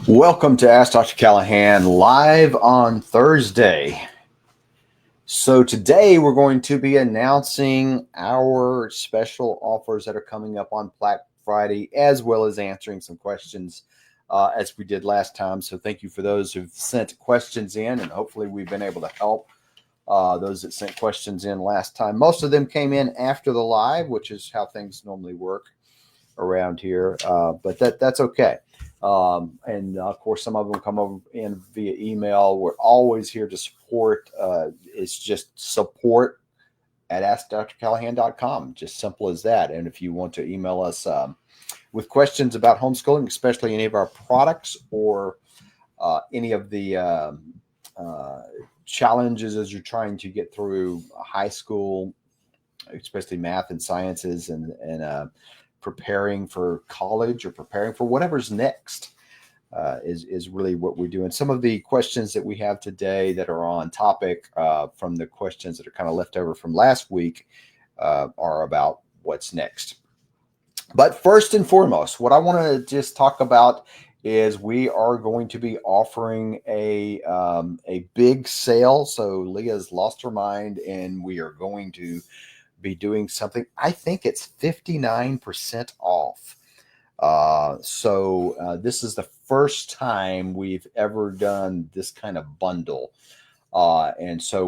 Welcome to Ask Dr. Callahan live on Thursday. So today we're going to be announcing our special offers that are coming up on Black Friday, as well as answering some questions as we did last time. So thank you for those who've sent questions in, and hopefully we've been able to help those that sent questions in last time. Most of them came in after the live, which is how things normally work around here, but that's okay. And of course, some of them come over in via email. We're always here to support. It's just support at AskDrCallahan.com. Just simple as that. And if you want to email us with questions about homeschooling, especially any of our products or any of the challenges as you're trying to get through high school, especially math and sciences, and preparing for college or preparing for whatever's next, is really what we're doing. Some of the questions that we have today that are on topic from the questions that are kind of left over from last week are about what's next. But first and foremost, what I want to just talk about is we are going to be offering a big sale. So Leah's lost her mind, and we are going to be doing something. I think it's 59% off. This is the first time we've ever done this kind of bundle. And so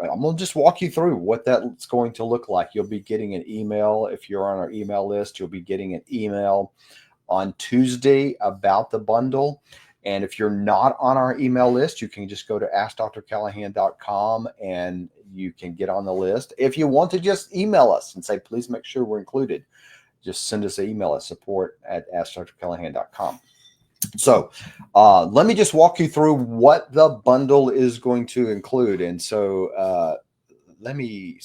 I'm going to just walk you through what that's going to look like. You'll be getting an email. If you're on our email list, you'll be getting an email on Tuesday about the bundle. And if you're not on our email list, you can just go to AskDrCallahan.com and you can get on the list. If you want to just email us and say, please make sure we're included, just send us an email at support@AskDrCallahan.com. So let me just walk you through what the bundle is going to include. And so let me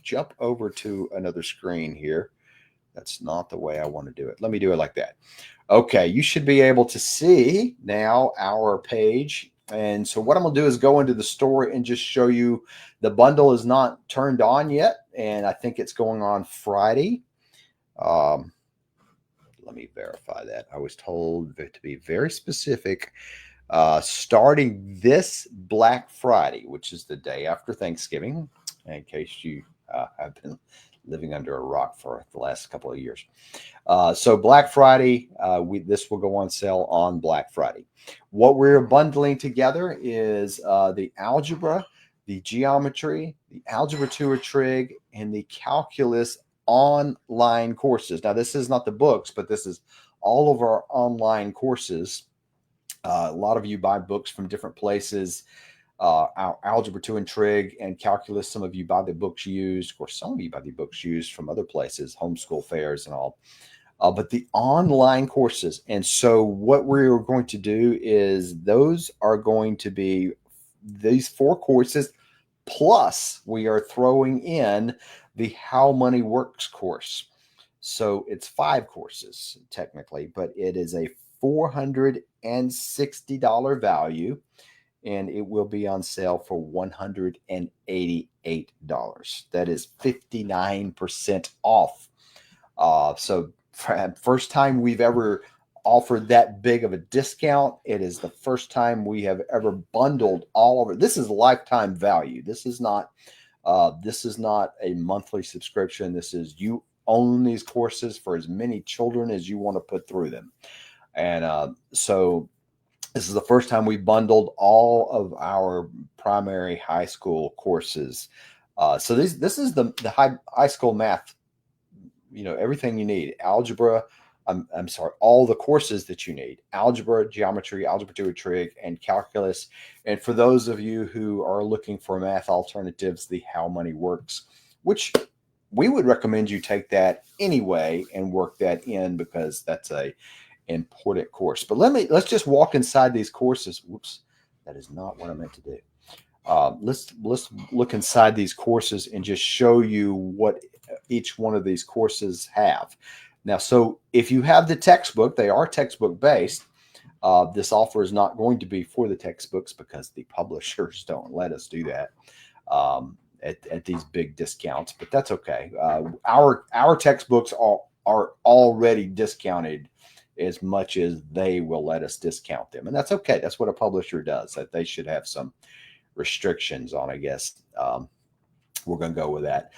jump over to another screen here. That's not the way I want to do it. Let me do it like that. Okay, you should be able to see now our page. And so what I'm going to do is go into the store and just show you the bundle is not turned on yet. And I think it's going on Friday. Let me verify that. I was told to be very specific. Starting this Black Friday, which is the day after Thanksgiving, in case you have been living under a rock for the last couple of years. So Black Friday, this will go on sale on Black Friday. What we're bundling together is the algebra, the geometry, the algebra 2 or trig, and the calculus online courses. Now, this is not the books, but this is all of our online courses. A lot of you buy books from different places. Our algebra 2 and trig and calculus, some of you buy the books used, or some of you buy the books used from other places, homeschool fairs and all. But the online courses. And so what we're going to do is those are going to be these 4 courses, plus we are throwing in the How Money Works course. So it's 5 courses technically, but it is a $460 value, and it will be on sale for $188. That is 59% off. So first time we've ever offered that big of a discount. It is the first time we have ever bundled all of it. This is lifetime value. This is not a monthly subscription. This is you own these courses for as many children as you want to put through them. And so this is the first time we bundled all of our primary high school courses. So this is the high school math, everything you need. Algebra, all the courses that you need: algebra, geometry, algebra 2 or trig, and calculus. And for those of you who are looking for math alternatives, the How Money Works, which we would recommend you take that anyway and work that in, because that's a important course. But let's just walk inside these courses. Whoops, that is not what I meant to do. Let's look inside these courses and just show you what each one of these courses have. Now, so if you have the textbook, they are textbook based. This offer is not going to be for the textbooks because the publishers don't let us do that at these big discounts, but that's okay. Our textbooks are already discounted as much as they will let us discount them. And that's okay. That's what a publisher does. That they should have some restrictions on, I guess. We're going to go with that.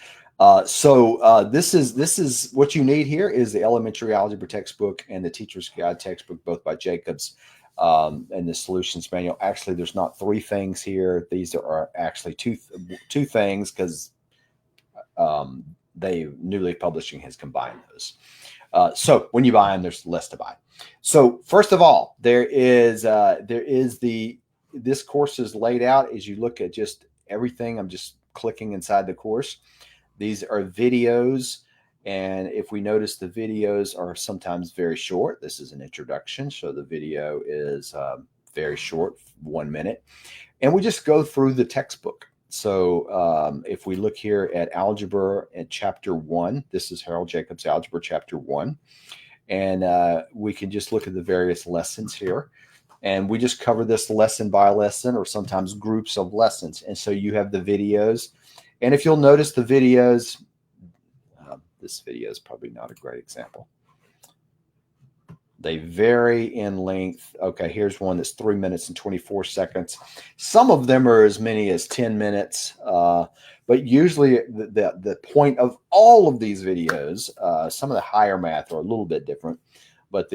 This is what you need here is the elementary algebra textbook and the teacher's guide textbook, both by Jacobs, and the solutions manual. Actually, there's not 3 things here. These are actually two things, because Newly Publishing has combined those. So when you buy them, there's less to buy. So first of all, this course is laid out as you look at just everything. I'm just clicking inside the course. These are videos, and if we notice, the videos are sometimes very short. This is an introduction, so the video is very short, 1 minute, and we just go through the textbook. So if we look here at algebra at chapter 1, this is Harold Jacobs Algebra chapter 1, and we can just look at the various lessons here. And we just cover this lesson by lesson, or sometimes groups of lessons. And so you have the videos. And if you'll notice the videos, this video is probably not a great example. They vary in length. Okay, here's one that's 3 minutes and 24 seconds. Some of them are as many as 10 minutes. But usually the point of all of these videos, some of the higher math are a little bit different, but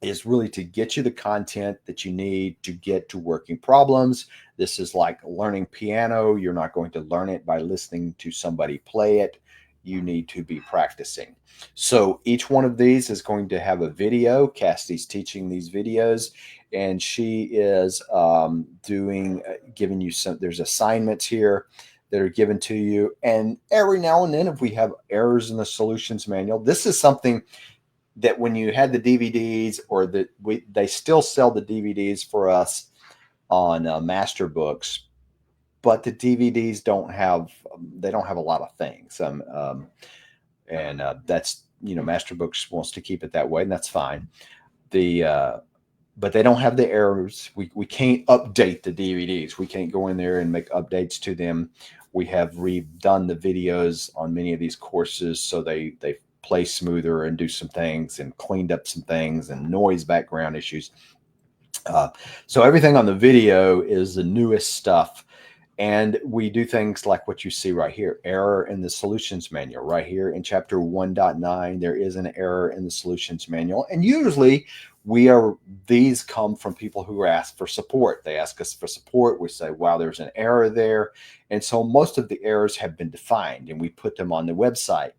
is really to get you the content that you need to get to working problems. This is like learning piano. You're not going to learn it by listening to somebody play it. You need to be practicing. So each one of these is going to have a video. Cassidy's teaching these videos, and she is giving you there's assignments here that are given to you. And every now and then, if we have errors in the solutions manual, this is something that when you had the DVDs, or they still sell the DVDs for us on Master Books, but the DVDs don't have a lot of things. That's, Master Books wants to keep it that way, and that's fine. But they don't have the errors. We can't update the DVDs. We can't go in there and make updates to them. We have redone the videos on many of these courses, so they play smoother and do some things, and cleaned up some things, and noise background issues. So everything on the video is the newest stuff. And we do things like what you see right here, error in the solutions manual. Right here in chapter 1.9, there is an error in the solutions manual. And usually these come from people who ask for support. They ask us for support. We say, wow, there's an error there. And so most of the errors have been defined, and we put them on the website.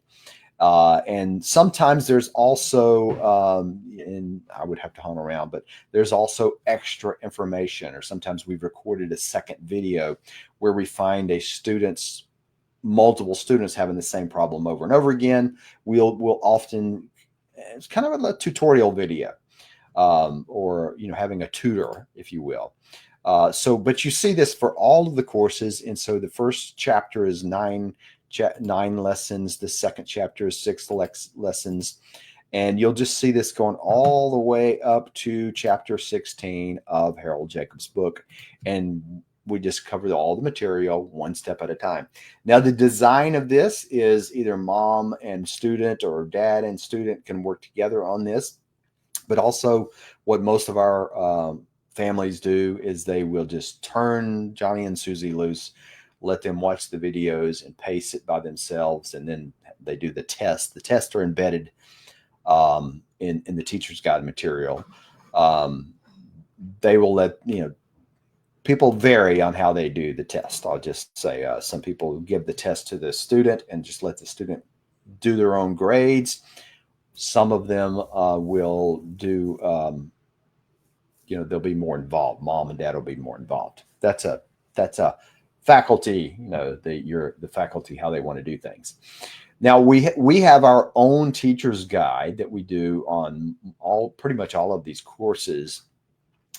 And sometimes there's also, and I would have to hunt around, but there's also extra information, or sometimes we've recorded a second video where we find multiple students having the same problem over and over again. We'll often, it's kind of a tutorial video, or, having a tutor, if you will. But you see this for all of the courses. And so the first chapter is 9 lessons. The second chapter is 6 lessons. And you'll just see this going all the way up to chapter 16 of Harold Jacobs' book. And we just cover all the material one step at a time. Now, the design of this is either mom and student, or dad and student can work together on this. But also what most of our families do is they will just turn Johnny and Susie loose, let them watch the videos and pace it by themselves, and then they do the test. The tests are embedded in the teacher's guide material. They will let, people vary on how they do the test. I'll just say some people give the test to the student and just let the student do their own grades. Some of them will do, they'll be more involved. Mom and dad will be more involved. That's a faculty, the faculty, how they want to do things. Now we have our own teacher's guide that we do on pretty much all of these courses.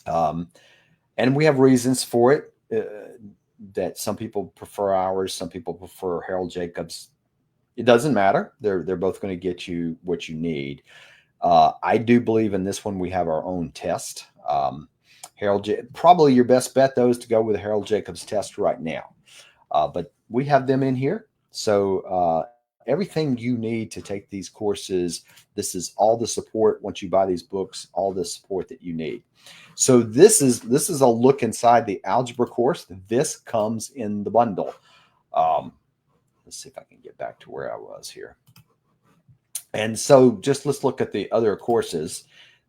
And we have reasons for it, that some people prefer ours, some people prefer Harold Jacobs. It doesn't matter. They're both going to get you what you need. I do believe in this one we have our own test. Probably your best bet, though, is to go with Harold Jacobs test right now. But we have them in here. So everything you need to take these courses. This is all the support once you buy these books, all the support that you need. So this is a look inside the algebra course. This comes in the bundle. Let's see if I can get back to where I was here. And so just let's look at the other courses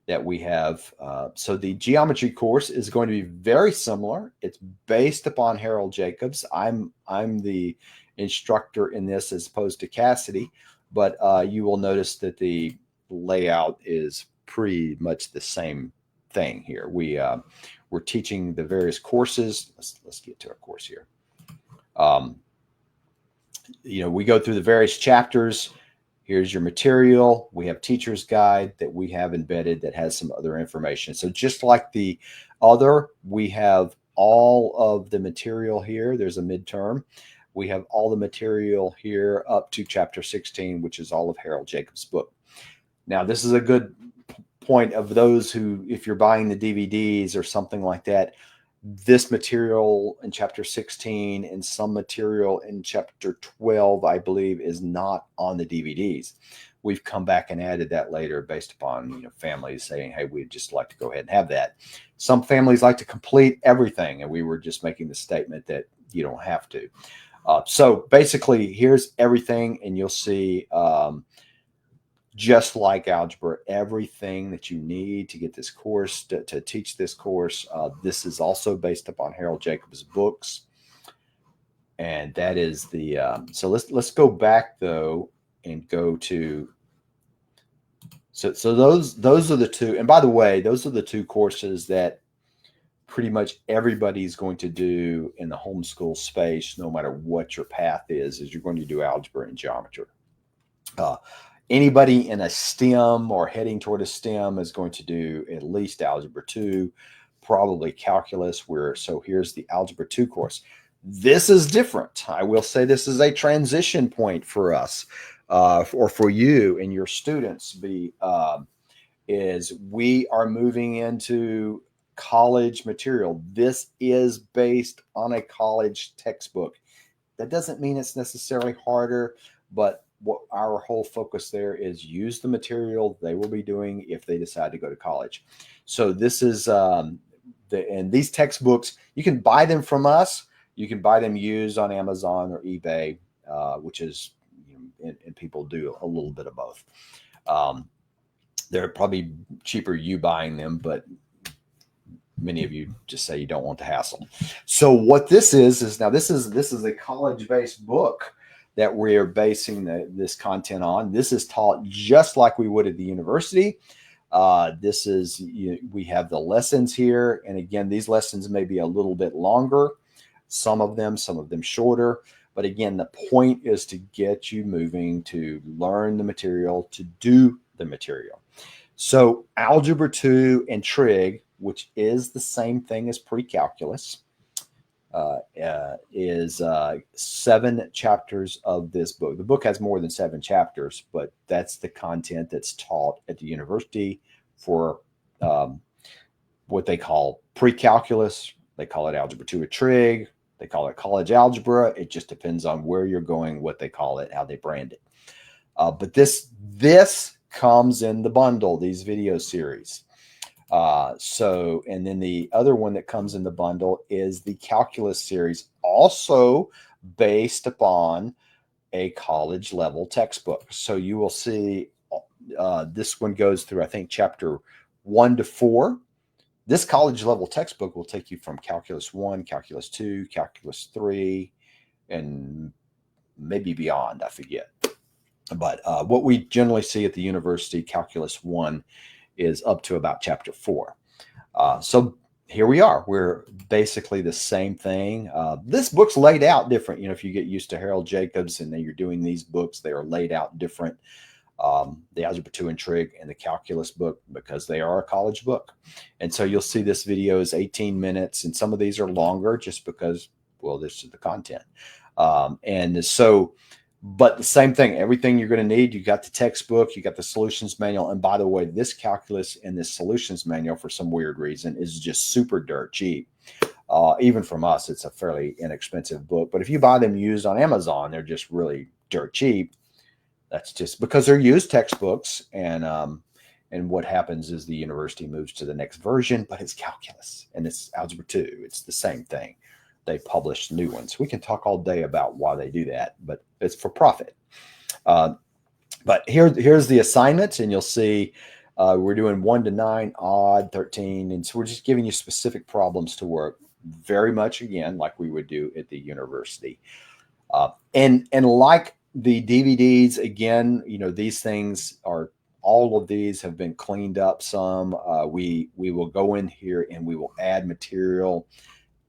that we have. So the geometry course is going to be very similar. It's based upon Harold Jacobs. I'm the instructor in this as opposed to Cassidy, but you will notice that the layout is pretty much the same thing here. We're teaching the various courses. Let's get to our course here. We go through the various chapters. Here's your material. We have teacher's guide that we have embedded that has some other information. So just like the other, we have all of the material here. There's a midterm. We have all the material here up to chapter 16, which is all of Harold Jacobs' book. Now, this is a good point of those who, if you're buying the DVDs or something like that, this material in chapter 16 and some material in chapter 12, I believe, is not on the DVDs. We've come back and added that later based upon families saying, hey, we'd just like to go ahead and have that. Some families like to complete everything, and we were just making the statement that you don't have to. So basically, here's everything, and you'll see just like algebra, everything that you need to get this course, to teach this course. This is also based upon Harold Jacobs' books. And that is the, so let's go back though and go to, so those are the two. And by the way, those are the two courses that pretty much everybody's going to do in the homeschool space, no matter what your path is you're going to do algebra and geometry. Anybody in a STEM or heading toward a STEM is going to do at least Algebra 2, probably Calculus. So here's the Algebra 2 course. This is different. I will say this is a transition point for us, or for you and your students. Is we are moving into college material. This is based on a college textbook. That doesn't mean it's necessarily harder, but what our whole focus there is use the material they will be doing if they decide to go to college. So this is and these textbooks, you can buy them from us. You can buy them used on Amazon or eBay, which is, and people do a little bit of both. They're probably cheaper you buying them, but many of you just say you don't want the hassle. So what this is now this is a college-based book that we're basing this content on. This is taught just like we would at the university. This is, we have the lessons here. And again, these lessons may be a little bit longer, some of them shorter. But again, the point is to get you moving, to learn the material, to do the material. So Algebra 2 and Trig, which is the same thing as pre-calculus, is 7 chapters of this book. The book has more than 7 chapters, but that's the content that's taught at the university for what they call pre-calculus. They call it Algebra 2 or Trig. They call it college algebra. It just depends on where you're going, what they call it, how they brand it. But this comes in the bundle, these video series. And then the other one that comes in the bundle is the calculus series, also based upon a college level textbook. So you will see this one goes through, I think, chapter 1 to 4. This college level textbook will take you from Calculus 1, Calculus 2, Calculus 3, and maybe beyond, I forget. But what we generally see at the university, Calculus 1 is up to about chapter 4. So here we are. We're basically the same thing. This book's laid out different. If you get used to Harold Jacobs and then you're doing these books, they are laid out different. The Algebra 2 and Trig and the Calculus book, because they are a college book. And so you'll see this video is 18 minutes, and some of these are longer just because, well, this is the content. But the same thing, everything you're going to need, you got the textbook, you got the solutions manual. And by the way, this calculus and this solutions manual, for some weird reason, is just super dirt cheap. Even from us, it's a fairly inexpensive book. But if you buy them used on Amazon, they're just really dirt cheap. That's just because they're used textbooks, and what happens is the university moves to the next version, but it's calculus and it's algebra 2. It's the same thing. They publish new ones. We can talk all day about why they do that, but it's for profit. But here's the assignments, and you'll see we're doing 1 to 9, odd, 13, and so we're just giving you specific problems to work, very much again like we would do at the university. And like the DVDs, again, these things are, all of these have been cleaned up some. We will go in here and we will add material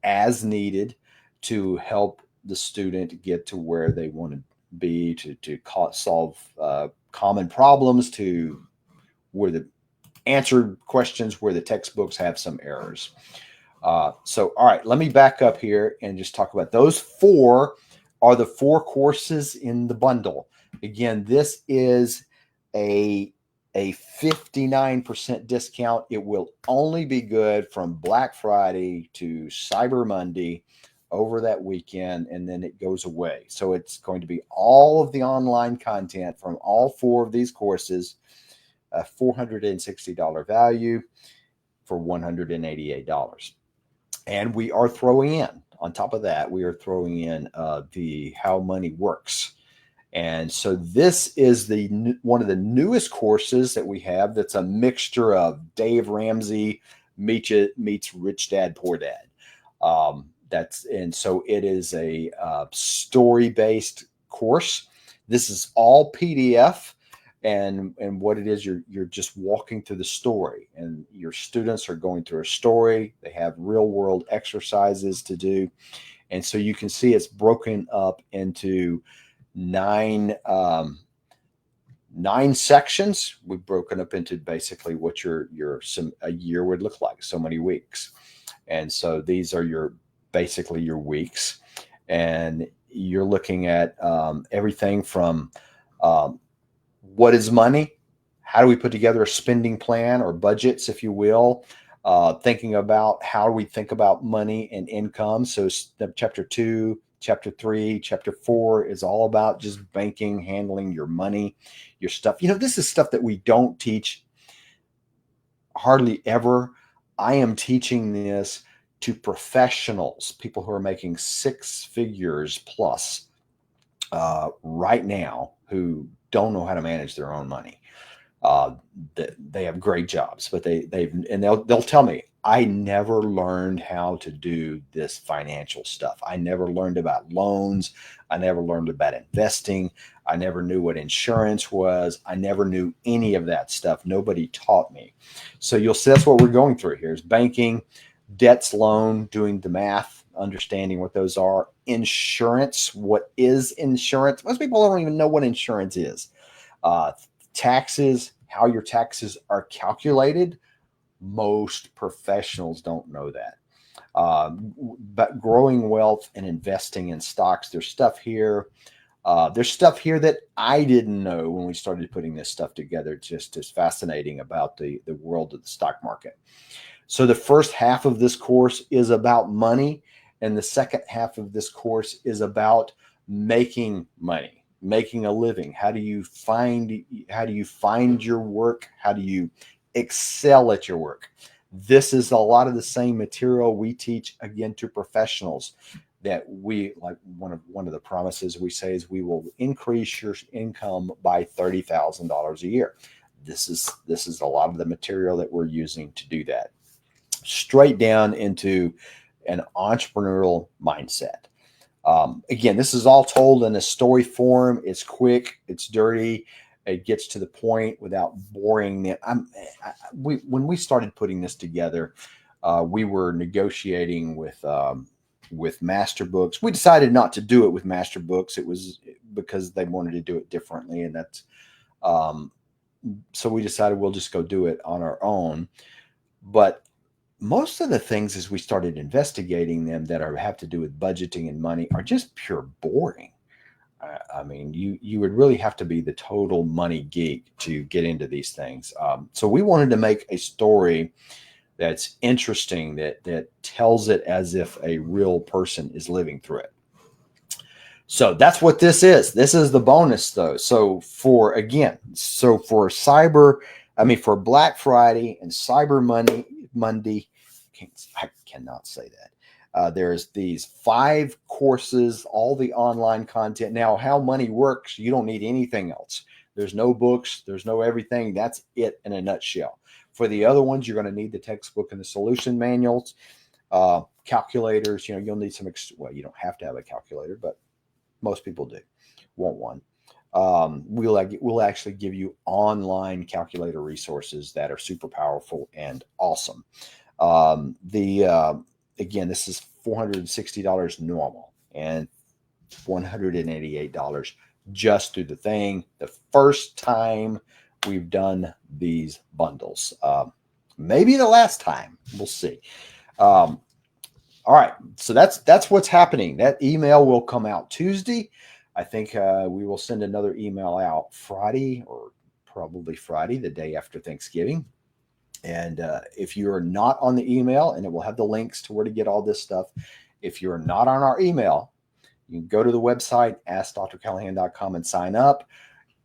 as needed to help the student get to where they want to be, to solve common problems, to where the answer questions where the textbooks have some errors. So, all right, let me back up here and just talk about those 4 are the 4 courses in the bundle. Again, this is a 59% discount. It will only be good from Black Friday to Cyber Monday over that weekend, and then it goes away. So it's going to be all of the online content from all 4 of these courses, a $460 value for $188. And we are throwing in, on top of that, we are throwing in the How Money Works. And so this is one of the newest courses that we have that's a mixture of Dave Ramsey meets Rich Dad, Poor Dad. And so it is a story-based course. This is all PDF. And what it is, you're just walking through the story, and your students are going through a story. They have real world exercises to do. And so you can see it's broken up into 9 sections. We've broken up into basically what a year would look like, so many weeks. And so these are basically your weeks, and you're looking at everything from what is money? How do we put together a spending plan, or budgets, if you will? Thinking about how we think about money and income. So chapter 2, chapter 3, chapter 4 is all about just banking, handling your money, your stuff. This is stuff that we don't teach hardly ever. I am teaching this to professionals, people who are making 6 figures plus right now, who don't know how to manage their own money. They have great jobs, but they'll tell me, I never learned how to do this financial stuff. I never learned about loans. I never learned about investing. I never knew what insurance was. I never knew any of that stuff. Nobody taught me. So you'll see that's what we're going through here is banking, debts, loan, doing the math, understanding what those are. Insurance, what is insurance? Most people don't even know what insurance is. Taxes, how your taxes are calculated. Most professionals don't know that. But growing wealth and investing in stocks, there's stuff here. There's stuff here that I didn't know when we started putting this stuff together. Just as fascinating about the world of the stock market. So the first half of this course is about money, and the second half of this course is about making money, making a living. How do you find your work? How do you excel at your work? This is a lot of the same material we teach, again, to professionals. That we, like one of the promises we say is we will increase your income by $30,000 a year. This is a lot of the material that we're using to do that. Straight down into an entrepreneurial mindset. Again, this is all told in a story form. It's quick, it's dirty, it gets to the point without boring them. When we started putting this together, we were negotiating with Master Books. We decided not to do it with Master Books. It was because they wanted to do it differently, and that's so we decided we'll just go do it on our own. But most of the things, as we started investigating them, that have to do with budgeting and money, are just pure boring. I mean, you would really have to be the total money geek to get into these things. So we wanted to make a story that's interesting, that tells it as if a real person is living through it. So that's what this is. This is the bonus though. So for for Black Friday and Cyber Monday, I cannot say that. There's these 5 courses, all the online content. Now, how money works, you don't need anything else. There's no books, there's no everything. That's it in a nutshell. For the other ones, you're going to need the textbook and the solution manuals, calculators. You'll need some. Well, you don't have to have a calculator, but most people do want one. We'll actually give you online calculator resources that are super powerful and awesome. Again, this is $460 normal and $188 just through the thing. The first time we've done these bundles, maybe the last time. We'll see. All right, so that's what's happening. That email will come out Tuesday. I think we will send another email out Friday, or probably Friday, the day after Thanksgiving. And if you're not on the email, and it will have the links to where to get all this stuff. If you're not on our email, you can go to the website, askdrcallahan.com, and sign up.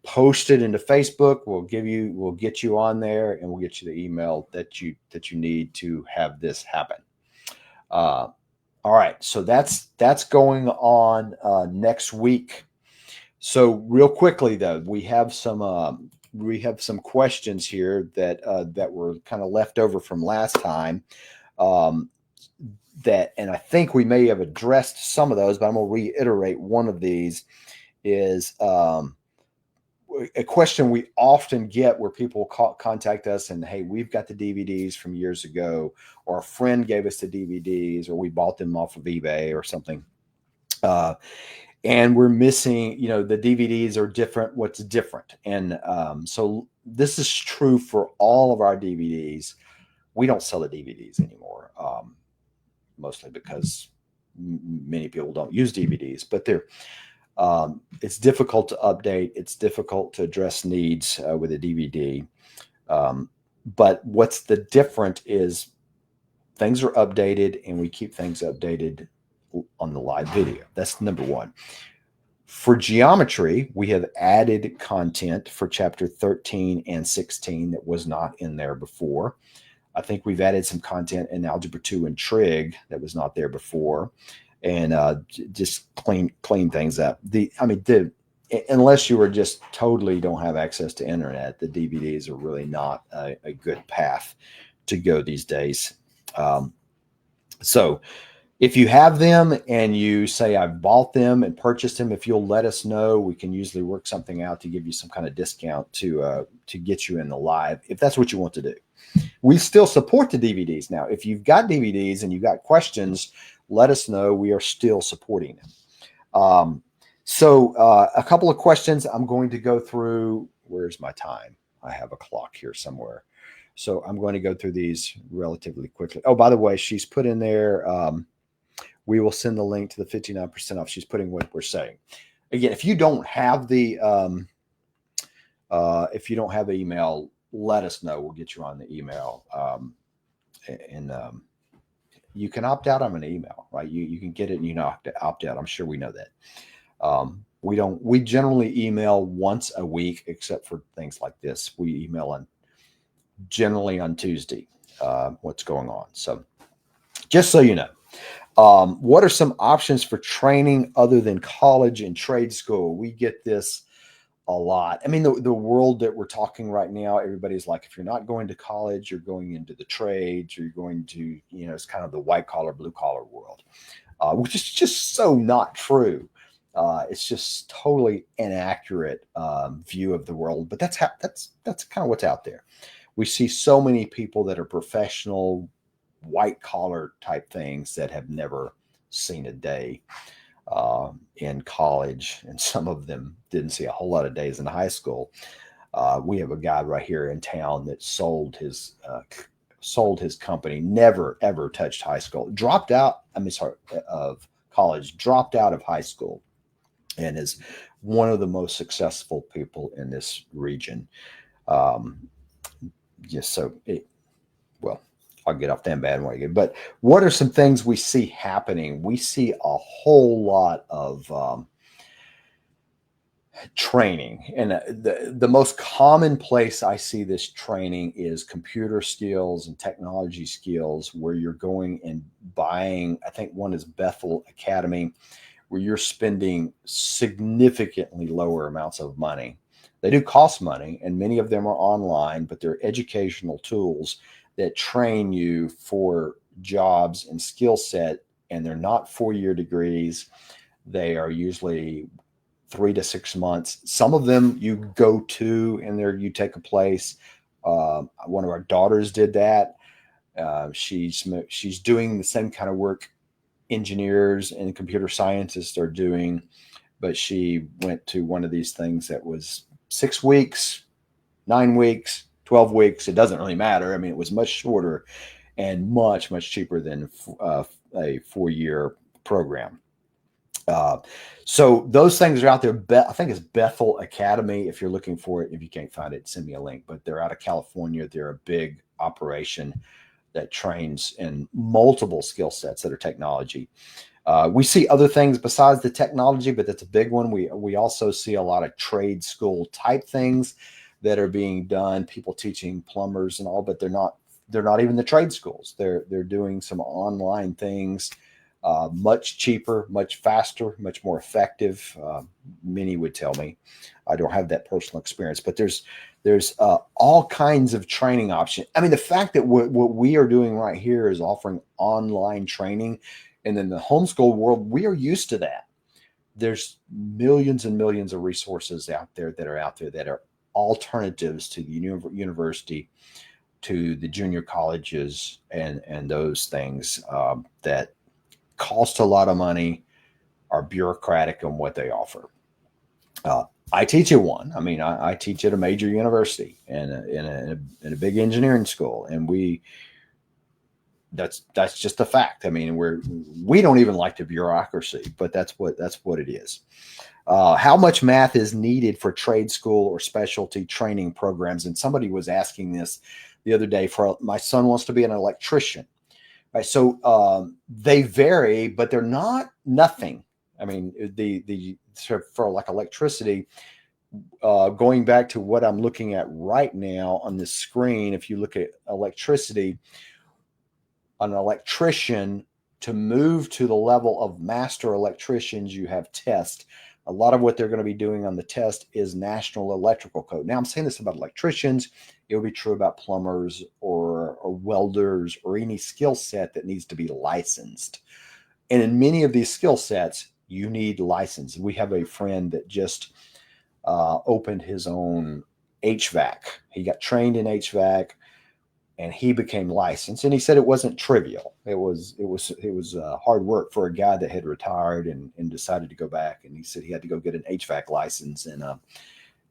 Post it into Facebook. We'll get you on there, and we'll get you the email that you need to have this happen. All right, so that's going on next week. So real quickly though, we have some questions here that were kind of left over from last time. And I think we may have addressed some of those, but I'm going to reiterate one of these. Is a question we often get where people contact us and, hey, we've got the DVDs from years ago, or a friend gave us the DVDs, or we bought them off of eBay or something. And we're missing, the DVDs are different. What's different? And so this is true for all of our DVDs. We don't sell the DVDs anymore, mostly because many people don't use DVDs, but it's difficult to update. It's difficult to address needs with a DVD. But what's the different is things are updated, and we keep things updated on the live video. That's number one. For geometry, we have added content for chapter 13 and 16 that was not in there before. I think we've added some content in Algebra 2 and Trig that was not there before, and just clean things up. Unless you were just totally don't have access to internet, the DVDs are really not a good path to go these days. So if you have them and you say, I've bought them and purchased them, if you'll let us know, we can usually work something out to give you some kind of discount to get you in the live, if that's what you want to do. We still support the DVDs. Now, if you've got DVDs and you've got questions, let us know. We are still supporting them. So a couple of questions I'm going to go through. Where's my time? I have a clock here somewhere. So I'm going to go through these relatively quickly. Oh, by the way, she's put in there, we will send the link to the 59% off. She's putting what we're saying. Again, if you don't have the email, let us know. We'll get you on the email. You can opt out on an email, right? You can get it and you know opt out. I'm sure we know that. We generally email once a week, except for things like this. We email generally on Tuesday what's going on. So just so you know. What are some options for training other than college and trade school? We get this a lot. I mean, the world that we're talking right now, everybody's like, if you're not going to college, you're going into the trades, or you're going to, it's kind of the white collar, blue collar world, which is just so not true. It's just totally inaccurate view of the world. But that's kind of what's out there. We see so many people that are professional, white collar type things that have never seen a day in college, and some of them didn't see a whole lot of days in high school. We have a guy right here in town that sold his company, never ever touched high school, dropped out of college, dropped out of high school, and is one of the most successful people in this region. I'll get off that bandwagon. But what are some things we see happening? We see a whole lot of Training. And the most common place I see this training is computer skills and technology skills, where you're going and buying, I think one is Bethel Academy, where you're spending significantly lower amounts of money. They do cost money, and many of them are online, but they're educational tools that train you for jobs and skill set. And they're not 4-year degrees. They are usually 3 to 6 months. Some of them you go to and there you take a place. One of our daughters did that. She's doing the same kind of work engineers and computer scientists are doing, but she went to one of these things that was 6 weeks, 9 weeks, 12 weeks. It doesn't really matter. I mean, it was much shorter and much, much cheaper than a 4-year program. So those things are out there. I think it's Bethel Academy. If you're looking for it, if you can't find it, send me a link. But they're out of California. They're a big operation that trains in multiple skill sets that are technology. We see other things besides the technology, but that's a big one. We also see a lot of trade school type things that are being done. People teaching plumbers and all, but they're not even the trade schools. They're doing some online things. Much cheaper, much faster, much more effective. Many would tell me. I don't have that personal experience, but there's all kinds of training options. I mean, the fact that what we are doing right here is offering online training, and in the homeschool world, we are used to that. There's millions and millions of resources out there that are alternatives to the university, to the junior colleges, and those things that cost a lot of money, are bureaucratic in what they offer. I teach at one. I mean, I teach at a major university and in a big engineering school, and that's just a fact. I mean, we don't even like the bureaucracy, but that's what it is. How much math is needed for trade school or specialty training programs? And somebody was asking this the other day. For my son wants to be an electrician. Right, so they vary, but they're not nothing. I mean, for like electricity, going back to what I'm looking at right now on the screen, if you look at electricity, an electrician, to move to the level of master electricians, you have test. A lot of what they're going to be doing on the test is National Electrical Code. Now, I'm saying this about electricians. It will be true about plumbers or welders or any skill set that needs to be licensed. And in many of these skill sets, you need license. We have a friend that just opened his own HVAC. He got trained in HVAC, and he became licensed. And he said it wasn't trivial. It was hard work for a guy that had retired and decided to go back. And he said he had to go get an HVAC license, and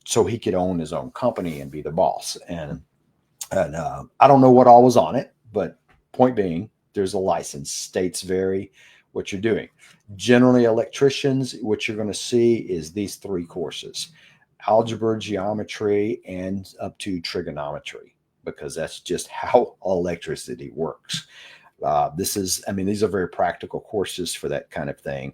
so he could own his own company and be the boss. And I don't know what all was on it, but point being, there's a license. States vary what you're doing. Generally, electricians, what you're going to see is these 3 courses: algebra, geometry, and up to trigonometry, because that's just how electricity works. These are very practical courses for that kind of thing.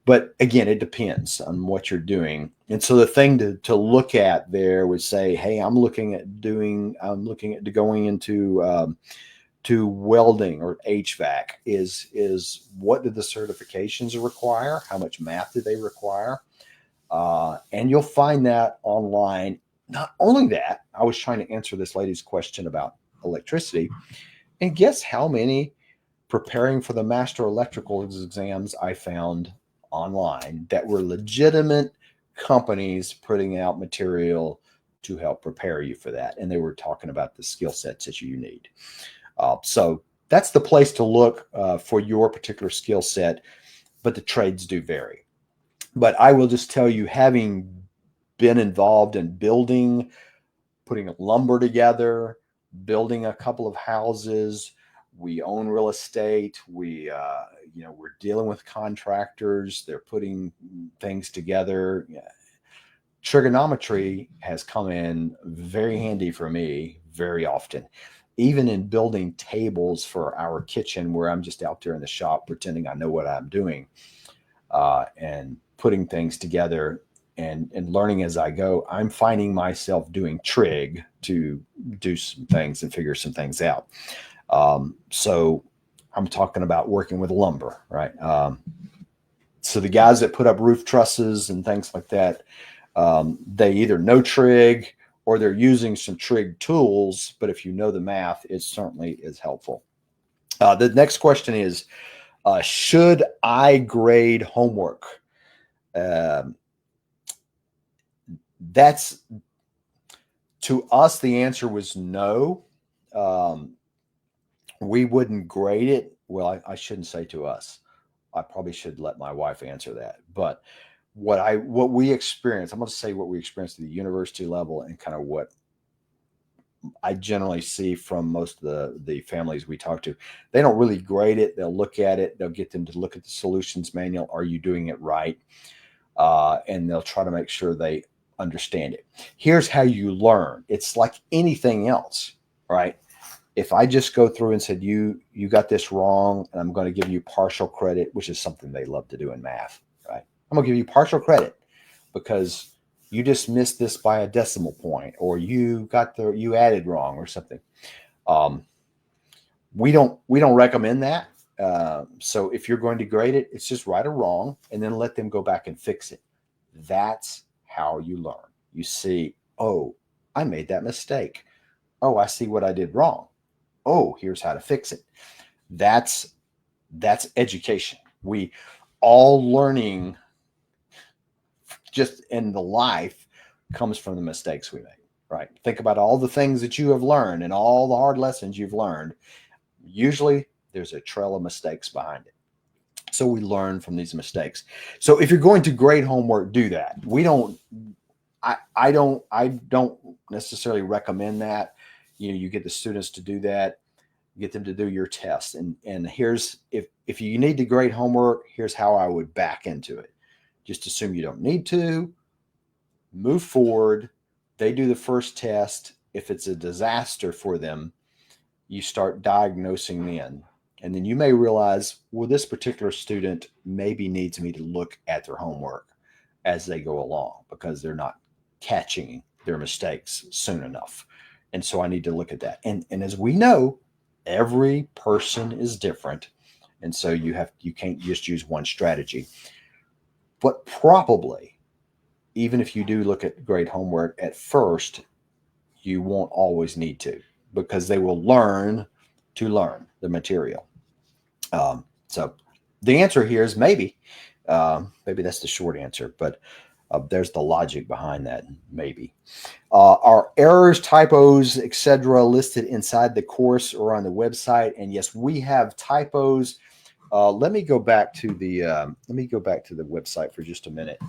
But again, it depends on what you're doing. And so the thing to look at there would say, hey, I'm looking at going into to welding or HVAC. Is what do the certifications require? How much math do they require? And you'll find that online. Not only that, I was trying to answer this lady's question about electricity, and guess how many preparing for the master electrical exams I found online that were legitimate companies putting out material to help prepare you for that. And they were talking about the skill sets that you need. So that's the place to look for your particular skill set, but the trades do vary. But I will just tell you, having been involved in putting lumber together, building a couple of houses, we own real estate. We're dealing with contractors. They're putting things together. Yeah. Trigonometry has come in very handy for me very often, even in building tables for our kitchen, where I'm just out there in the shop pretending I know what I'm doing, and putting things together. and learning as I go, I'm finding myself doing trig to do some things and figure some things out. So I'm talking about working with lumber, right? So the guys that put up roof trusses and things like that, they either know trig or they're using some trig tools. But if you know the math, it certainly is helpful. The next question is, should I grade homework? That's, to us, the answer was no. We wouldn't grade it. Well, I shouldn't say to us. I probably should let my wife answer that. But what we experience, I'm going to say what we experience at the university level and kind of what I generally see from most of the families we talk to. They don't really grade it. They'll look at it. They'll get them to look at the solutions manual. Are you doing it right? And they'll try to make sure they understand it. Here's how you learn. It's like anything else, right? If I just go through and said, you got this wrong, and I'm going to give you partial credit, which is something they love to do in math, right? I'm going to give you partial credit because you just missed this by a decimal point, or you added wrong or something. We don't recommend that. So if you're going to grade it, it's just right or wrong, and then let them go back and fix it. That's how you learn. You see, oh, I made that mistake. Oh, I see what I did wrong. Oh, here's how to fix it. That's education. We all learning just in the life comes from the mistakes we make, right? Think about all the things that you have learned and all the hard lessons you've learned. Usually there's a trail of mistakes behind it. So we learn from these mistakes. So if you're going to grade homework, do that. I don't necessarily recommend that. You get the students to do that, get them to do your test. And here's, if you need to grade homework, here's how I would back into it. Just assume you don't need to, move forward. They do the first test. If it's a disaster for them, you start diagnosing then. And then you may realize, well, this particular student maybe needs me to look at their homework as they go along because they're not catching their mistakes soon enough. And so I need to look at that. And as we know, every person is different. And so you can't just use one strategy. But probably, even if you do look at grade homework at first, you won't always need to, because they will learn to learn the material. So the answer here is maybe. Maybe that's the short answer, but there's the logic behind that. Maybe. Are errors, typos, etc. listed inside the course or on the website? And yes, we have typos. Let me go back to the website for just a minute.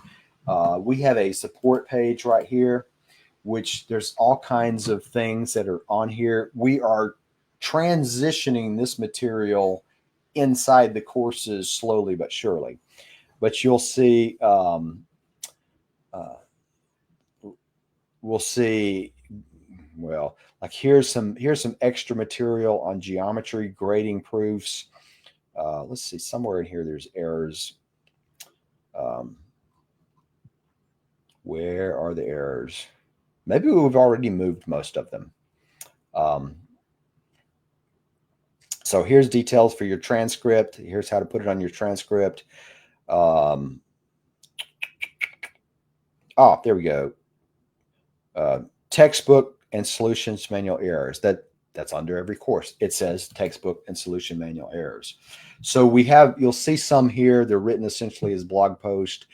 We have a support page right here, which there's all kinds of things that are on here. We are transitioning this material inside the courses slowly but surely. But you'll see, we'll see, well, like here's some extra material on geometry, grading proofs. Let's see, somewhere in here there's errors. Where are the errors? Maybe we've already moved most of them. So here's details for your transcript. Here's how to put it on your transcript. Oh, there we go. Textbook and solutions manual errors. That's under every course. It says textbook and solution manual errors. So you'll see some here. They're written essentially as blog posts,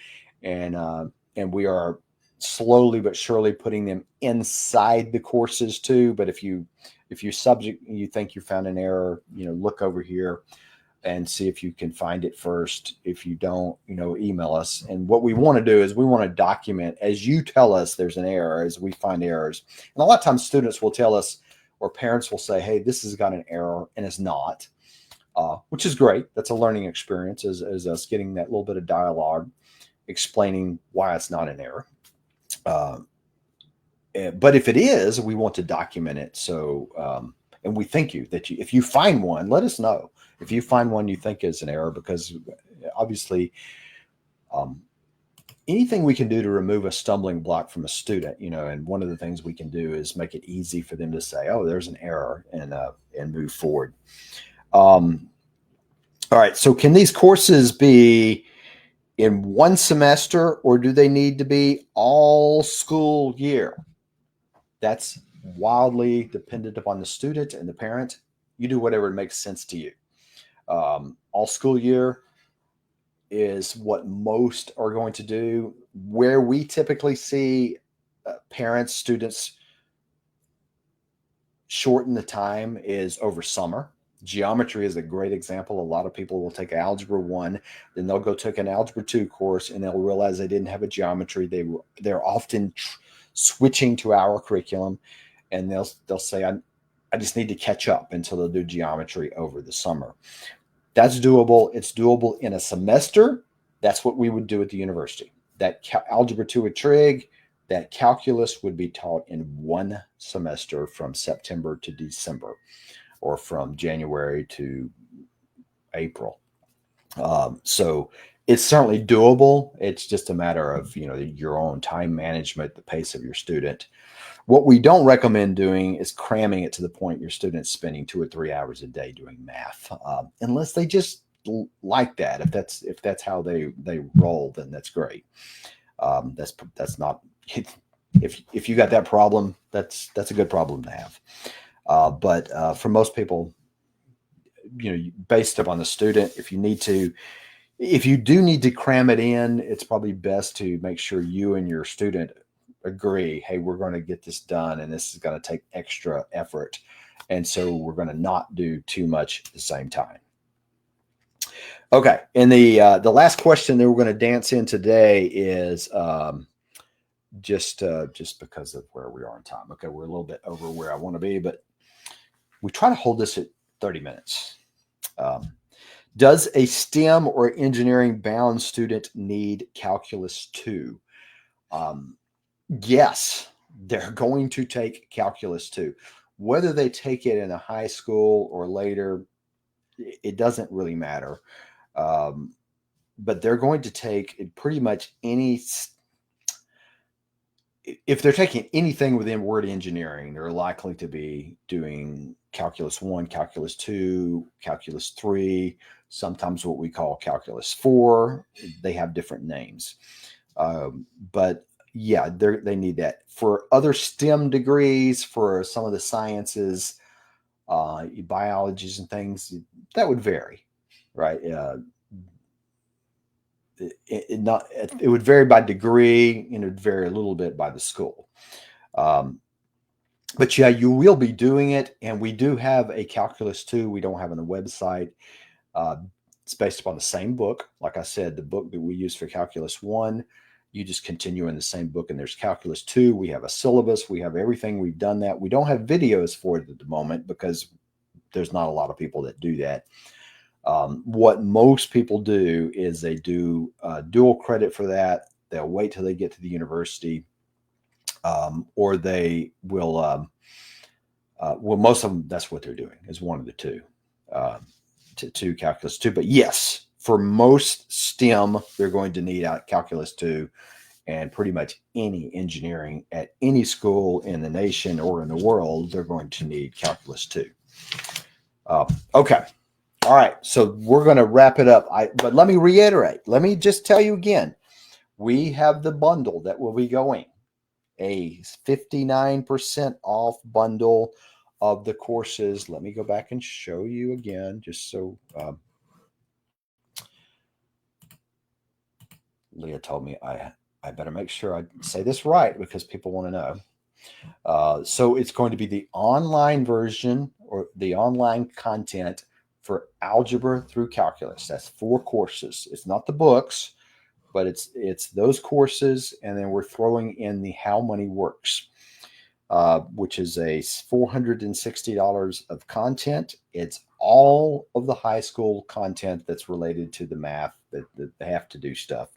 and we are slowly but surely putting them inside the courses too. But if you think you found an error, look over here and see if you can find it first. If you don't, email us. And what we want to do is we want to document as you tell us there's an error, as we find errors. And a lot of times students will tell us, or parents will say, hey, this has got an error, and it's not, which is great. That's a learning experience, as us getting that little bit of dialogue, explaining why it's not an error. But if it is, we want to document it. So, and we thank you that if you find one, let us know. If you find one you think is an error, because obviously anything we can do to remove a stumbling block from a student, and one of the things we can do is make it easy for them to say, "Oh, there's an error," and move forward. Um, all right. So, can these courses be in one semester, or do they need to be all school year? That's wildly dependent upon the student and the parent. You do whatever makes sense to you. All school year is what most are going to do. Where we typically see parents, students shorten the time is over summer. Geometry is a great example. A lot of people will take Algebra 1, then they'll go take an Algebra 2 course, and they'll realize they didn't have a geometry. They're often switching to our curriculum, and they'll say, I just need to catch up, until they'll do geometry over the summer. That's doable. It's doable in a semester. That's what we would do at the university. That Algebra 2 at Trig, that calculus would be taught in one semester from September to December, or from January to April. So it's certainly doable. It's just a matter of, your own time management, the pace of your student. What we don't recommend doing is cramming it to the point your student's spending 2 or 3 hours a day doing math, unless they just like that. If that's how they roll, then that's great. That's not, if you got that problem, that's a good problem to have. But for most people, based upon the student, if you do need to cram it in, it's probably best to make sure you and your student agree, hey, we're going to get this done, and this is going to take extra effort, and so we're going to not do too much at the same time. Okay, and the last question that we're going to dance in today is just because of where we are in time. Okay, we're a little bit over where I want to be, but we try to hold this at 30 minutes. Does a STEM or engineering bound student need Calculus 2? Yes, they're going to take Calculus 2. Whether they take it in a high school or later, it doesn't really matter. But they're going to take pretty much if they're taking anything within word engineering, they're likely to be doing Calculus 1, Calculus 2, Calculus 3, sometimes what we call Calculus 4. They have different names. But yeah, they need that. For other STEM degrees, for some of the sciences, biologies and things, that would vary, right? It would vary by degree, and it would vary a little bit by the school. But yeah, you will be doing it, and we do have a Calculus 2. We don't have on the website. It's based upon the same book. Like I said, the book that we use for Calculus 1, you just continue in the same book, and there's Calculus 2. We have a syllabus. We have everything. We've done that. We don't have videos for it at the moment because there's not a lot of people that do that. What most people do is they do dual credit for that. They'll wait till they get to the university, or they will. Well, most of them, that's what they're doing, is one of the two, to Calculus 2. But yes, for most STEM, they're going to need out Calculus 2, and pretty much any engineering at any school in the nation or in the world, they're going to need Calculus 2. Okay. All right. So we're going to wrap it up. But let me reiterate. Let me just tell you again. We have the bundle that will be going, a 59% off bundle of the courses. Let me go back and show you again, just so Leah told me I better make sure I say this right because people want to know. So it's going to be the online version, or the online content for algebra through calculus. That's 4 courses. It's not the books, but it's those courses, and then we're throwing in the How Money Works, which is a $460 of content. It's all of the high school content that's related to the math, that they have to do stuff.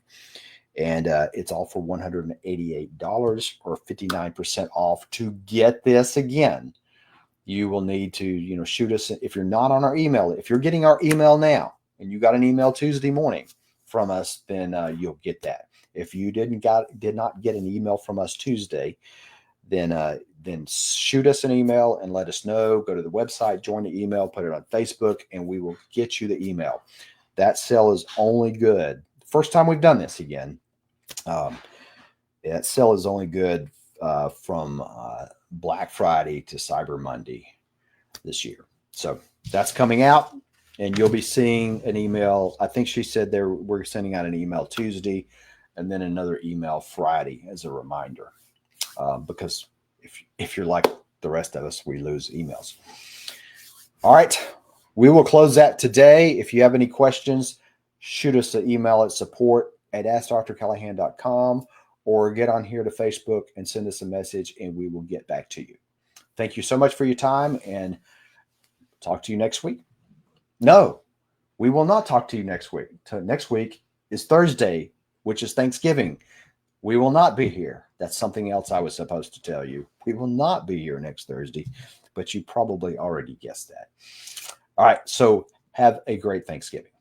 And it's all for $188, or 59% off. To get this, again, you will need to, shoot us. If you're not on our email, if you're getting our email now and you got an email Tuesday morning from us, then you'll get that. If you did not get an email from us Tuesday, then shoot us an email and let us know. Go to the website, join the email, put it on Facebook, and we will get you the email. That sale is only good. First time we've done this again. That sale is only good from Black Friday to Cyber Monday this year. So that's coming out, and you'll be seeing an email. I think she said we're sending out an email Tuesday and then another email Friday as a reminder. Because if you're like the rest of us, we lose emails. All right. We will close that today. If you have any questions, shoot us an email at support@AskDrCallahan.com or get on here to Facebook and send us a message, and we will get back to you. Thank you so much for your time, and talk to you next week. No, we will not talk to you next week. Next week is Thursday, which is Thanksgiving. We will not be here. That's something else I was supposed to tell you. We will not be here next Thursday, but you probably already guessed that. All right, so have a great Thanksgiving.